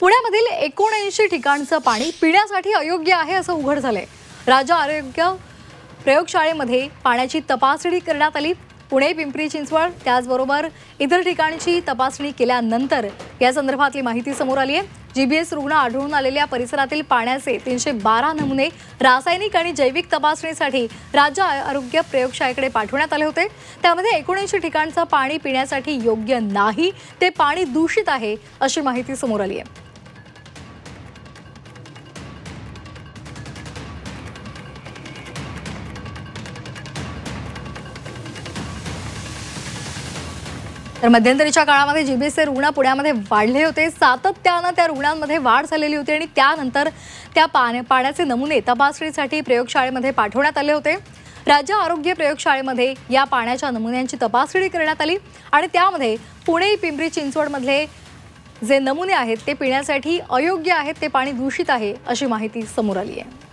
पुण्यामधील 79 ठिकाणचं पाणी पिण्यासाठी अयोग्य आहे असं उघड झालंय। राज्य आरोग्य प्रयोगशाळेमध्ये पाण्याची तपासणी करण्यात आली। पुणे, पिंपरी चिंचवड त्याचबरोबर इतर ठिकाणची तपासणी केल्यानंतर या संदर्भातली माहिती समोर आली आहे। जीबीएस रुग्ण आढळून आलेल्या परिसरातील पाण्याचे 312 नमुने रासायनिक आणि जैविक तपासणीसाठी राज्य आरोग्य प्रयोगशाळेकडे पाठवण्यात आले होते। त्यामध्ये 79 ठिकाणचं पाणी पिण्यासाठी योग्य नाही, ते पाणी दूषित आहे अशी माहिती समोर आली आहे। तर मध्यंतरीच्या काळामध्ये जीबीएसचे रुग्ण पुण्यामध्ये वाढले होते। सातत्याने त्या रुग्णांमध्ये वाढ झालेली होती आणि त्यानंतर त्या पाण्याचे नमुने तपासणीसाठी प्रयोगशाळेमध्ये पाठवण्यात आले होते। राज्य आरोग्य प्रयोगशाळेमध्ये या पाण्याच्या नमुन्यांची तपासणी करण्यात आली आणि त्यामध्ये पुणे, पिंपरी चिंचवडमधले जे नमुने आहेत ते पिण्यासाठी अयोग्य आहेत, ते पाणी दूषित आहे अशी माहिती समोर आली आहे।